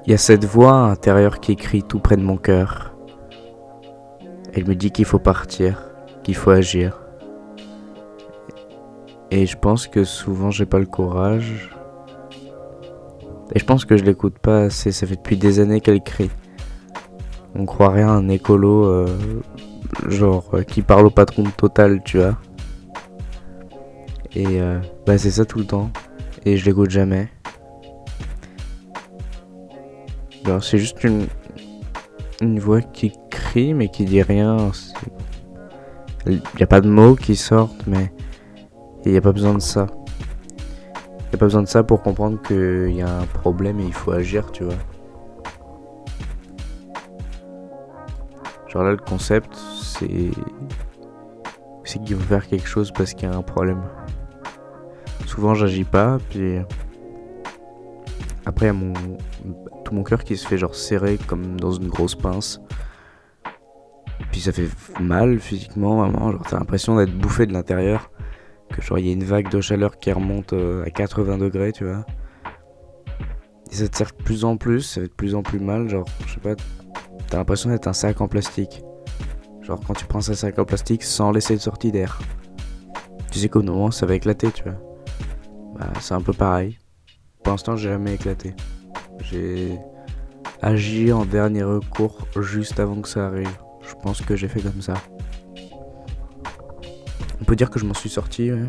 Il y a cette voix intérieure qui crie tout près de mon cœur. Elle me dit qu'il faut partir, qu'il faut agir. Et je pense que souvent j'ai pas le courage. Et je pense que je l'écoute pas assez, ça fait depuis des années qu'elle crie. On croirait un écolo, qui parle au patron de Total, tu vois. Et c'est ça tout le temps. Et je l'écoute jamais. Genre c'est juste une voix qui crie mais qui dit rien. Il y a pas de mots qui sortent, mais il y a pas besoin de ça. Il y a pas besoin de ça pour comprendre qu'il y a un problème et il faut agir, tu vois. Genre là, le concept, c'est qu'il faut faire quelque chose parce qu'il y a un problème. Souvent, j'agis pas, puis après, il y a tout mon cœur qui se fait genre serrer comme dans une grosse pince. Puis ça fait mal physiquement, vraiment. Genre, t'as l'impression d'être bouffé de l'intérieur. Que genre, il y a une vague de chaleur qui remonte à 80 degrés, tu vois. Et ça te serre de plus en plus, ça fait de plus en plus mal. Genre, je sais pas, t'as l'impression d'être un sac en plastique. Genre, quand tu prends ce sac en plastique sans laisser de sortie d'air. Tu sais qu'au moment, ça va éclater, tu vois. Bah, c'est un peu pareil. Pour l'instant, j'ai jamais éclaté. J'ai agi en dernier recours juste avant que ça arrive. Je pense que j'ai fait comme ça. On peut dire que je m'en suis sorti, ouais.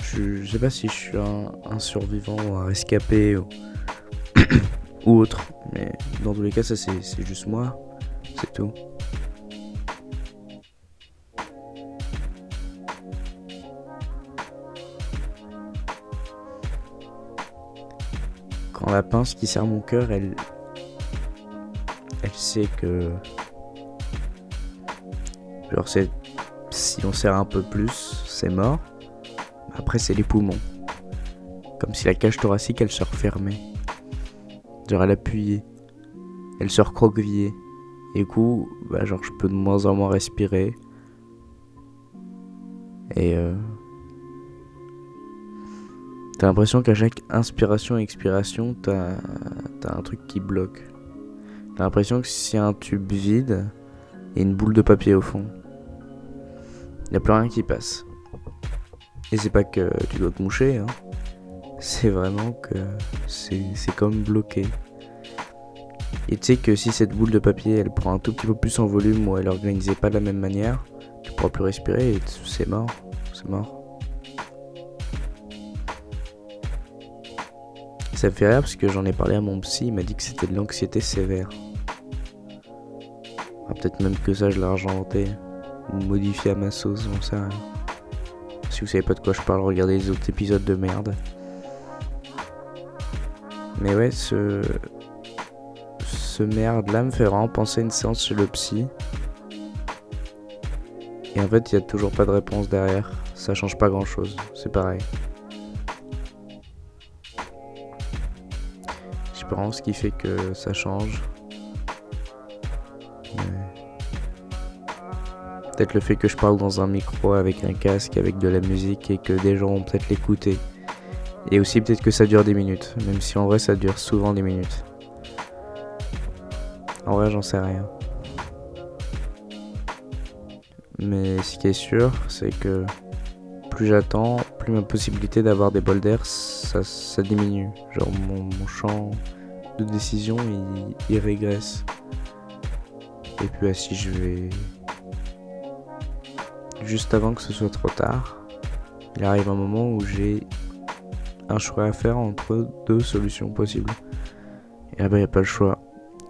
Je sais pas si je suis un survivant ou un rescapé ou autre. Mais dans tous les cas, ça c'est juste moi. C'est tout. Quand la pince qui serre mon cœur, elle sait que... Genre si on serre un peu plus, c'est mort. Après c'est les poumons. Comme si la cage thoracique elle se refermait. Genre elle appuyait. Elle se recroquevillait. Et du coup, genre je peux de moins en moins respirer. Et t'as l'impression qu'à chaque inspiration et expiration, t'as un truc qui bloque. T'as l'impression que si c'est un tube vide, il y a une boule de papier au fond. Y a plus rien qui passe. Et c'est pas que tu dois te moucher, hein. C'est vraiment que c'est comme bloqué. Et tu sais que si cette boule de papier elle prend un tout petit peu plus en volume ou elle est organisée pas de la même manière, tu pourras plus respirer et c'est mort. C'est mort. Ça me fait rire parce que j'en ai parlé à mon psy, il m'a dit que c'était de l'anxiété sévère. Ah, peut-être même que ça je l'ai inventé ou modifié à ma sauce, j'en sais rien. Si vous savez pas de quoi je parle, regardez les autres épisodes de merde. Mais ouais, ce merde là me fait vraiment penser à une séance chez le psy. Et en fait, il y a toujours pas de réponse derrière. Ça change pas grand chose, c'est pareil. Je sais pas vraiment ce qui fait que ça change. Peut-être le fait que je parle dans un micro avec un casque, avec de la musique et que des gens vont peut-être l'écouter. Et aussi peut-être que ça dure des minutes, même si en vrai ça dure souvent des minutes. En vrai j'en sais rien. Mais ce qui est sûr, c'est que plus j'attends, plus ma possibilité d'avoir des bols d'air, ça diminue. Genre mon champ de décision il régresse. Et puis si je vais... Juste avant que ce soit trop tard, il arrive un moment où j'ai un choix à faire entre deux solutions possibles. Et là-bas, il n'y a pas le choix.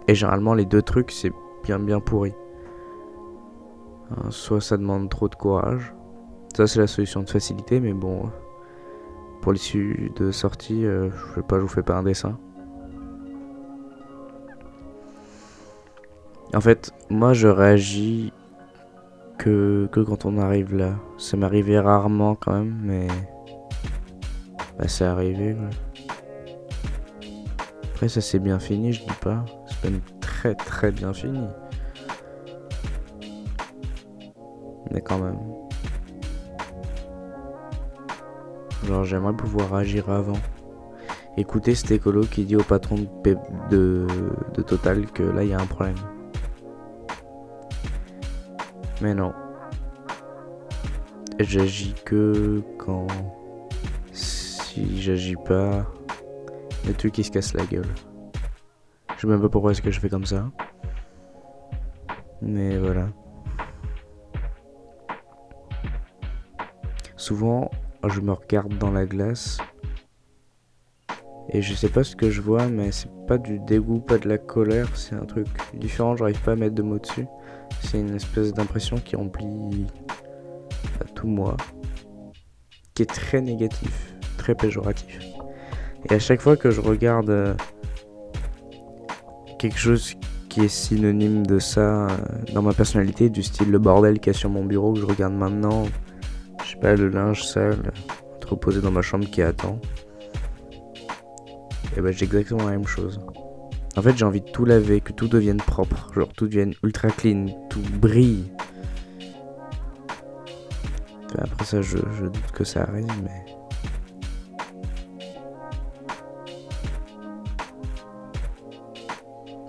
Et généralement, les deux trucs, c'est bien pourri. Soit ça demande trop de courage. Ça, c'est la solution de facilité, mais bon, pour l'issue de sortie, je vous fais pas un dessin. En fait, moi, je réagis que quand on arrive là. Ça m'arrivait rarement quand même, mais c'est arrivé, quoi. Après ça c'est bien fini, je dis pas. C'est même très bien fini. Mais quand même. Genre j'aimerais pouvoir agir avant. écouter cet écolo qui dit au patron de Total que là il y a un problème. Mais non. J'agis que quand... Si j'agis pas, il y a tout qui se casse la gueule. Je sais même pas pourquoi est-ce que je fais comme ça. Mais voilà. Souvent, je me regarde dans la glace et je sais pas ce que je vois, mais c'est pas du dégoût, pas de la colère, c'est un truc différent, j'arrive pas à mettre de mots dessus. C'est une espèce d'impression qui remplit tout moi, qui est très négatif, très péjoratif. Et à chaque fois que je regarde quelque chose qui est synonyme de ça dans ma personnalité, du style le bordel qu'il y a sur mon bureau que je regarde maintenant, je sais pas, le linge sale reposé dans ma chambre qui attend, et ben j'ai exactement la même chose. En fait, j'ai envie de tout laver, que tout devienne propre, genre tout devienne ultra clean, tout brille. Enfin, après ça, je doute que ça arrive, mais...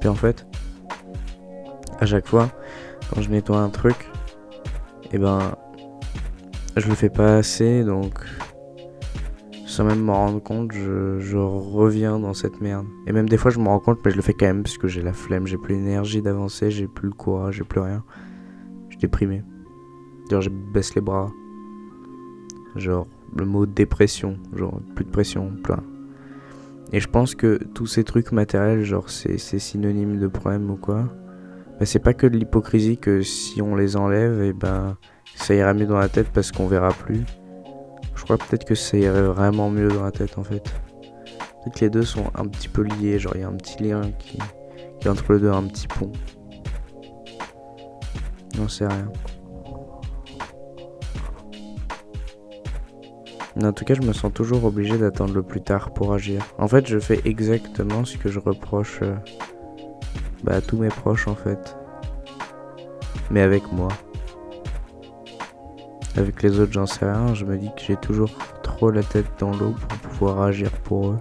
Puis en fait, à chaque fois, quand je nettoie un truc, et ben, je le fais pas assez, donc sans même m'en rendre compte, je reviens dans cette merde. Et même des fois, je me rends compte, mais je le fais quand même parce que j'ai la flemme, j'ai plus l'énergie d'avancer, j'ai plus le courage, j'ai plus rien. Je suis déprimé. Genre, je baisse les bras. Genre, le mot dépression, genre plus de pression, plus rien. Et je pense que tous ces trucs matériels, genre c'est synonyme de problème ou quoi, bah c'est pas que de l'hypocrisie que si on les enlève, et ben ça ira mieux dans la tête parce qu'on verra plus. Je crois peut-être que ça irait vraiment mieux dans la tête en fait. Peut-être que les deux sont un petit peu liés, genre il y a un petit lien qui est entre les deux, un petit pont. Non, c'est rien. Mais en tout cas, je me sens toujours obligé d'attendre le plus tard pour agir. En fait, je fais exactement ce que je reproche à tous mes proches en fait. Mais avec moi. Avec les autres, j'en sais rien. Je me dis que j'ai toujours trop la tête dans l'eau pour pouvoir agir pour eux.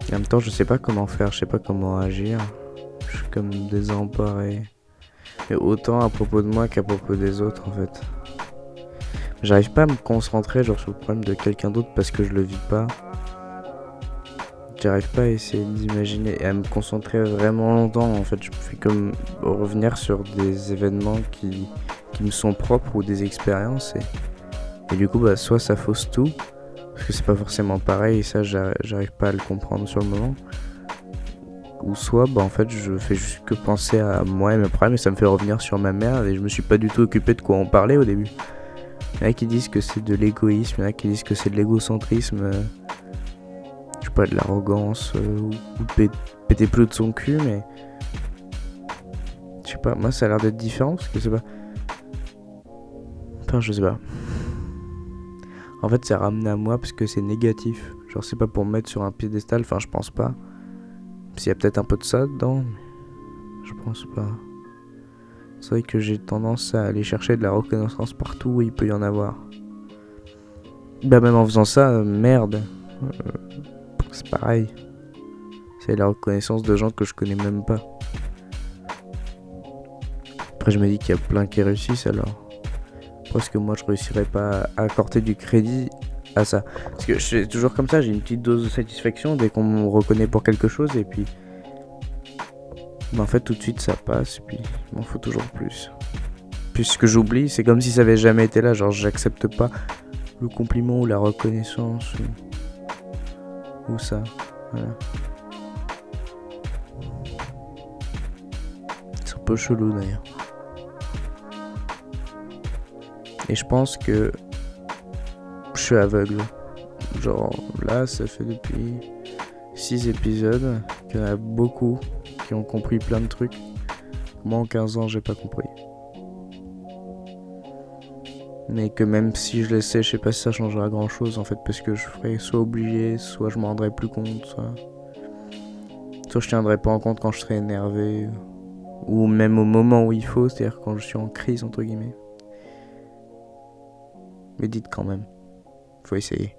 Et en même temps, je sais pas comment faire, je sais pas comment agir. Je suis comme désemparé. Et autant à propos de moi qu'à propos des autres en fait. J'arrive pas à me concentrer genre sur le problème de quelqu'un d'autre parce que je le vis pas. J'arrive pas à essayer d'imaginer et à me concentrer vraiment longtemps. En fait, je fais comme revenir sur des événements qui me sont propres ou des expériences. Et du coup, bah, soit ça fausse tout, parce que c'est pas forcément pareil et ça, j'arrive pas à le comprendre sur le moment. Ou soit, bah, en fait, je fais juste que penser à moi et mes problèmes et ça me fait revenir sur ma merde et je me suis pas du tout occupé de quoi en parler au début. Il y en a qui disent que c'est de l'égoïsme, il y en a qui disent que c'est de l'égocentrisme. Je sais pas, de l'arrogance ou péter plus de son cul, mais je sais pas, moi ça a l'air d'être différent parce que c'est pas... Enfin, je sais pas. En fait, c'est ramené à moi parce que c'est négatif. Genre, c'est pas pour me mettre sur un piédestal, enfin, je pense pas. S'il y a peut-être un peu de ça dedans, mais je pense pas. C'est vrai que j'ai tendance à aller chercher de la reconnaissance partout où il peut y en avoir. Bah, même en faisant ça, merde. C'est pareil. C'est la reconnaissance de gens que je connais même pas. Après, je me dis qu'il y a plein qui réussissent alors. Parce que moi, je réussirais pas à accorder du crédit à ça. Parce que je suis toujours comme ça, j'ai une petite dose de satisfaction dès qu'on me reconnaît pour quelque chose et puis... Bah, en fait, tout de suite, ça passe et puis il m'en faut toujours plus. Puis ce que j'oublie, c'est comme si ça avait jamais été là. Genre, j'accepte pas le compliment ou la reconnaissance ou ça. Voilà. C'est un peu chelou d'ailleurs. Et je pense que je suis aveugle. Genre là, ça fait depuis 6 épisodes qu'il y en a beaucoup qui ont compris plein de trucs. Moi en 15 ans, j'ai pas compris. Mais que même si je le sais, je sais pas si ça changera grand chose en fait, parce que je ferais soit obligé, soit je m'en rendrais plus compte, soit je tiendrais pas en compte quand je serais énervé, ou même au moment où il faut, c'est-à-dire quand je suis en crise entre guillemets. Médite quand même. Faut essayer.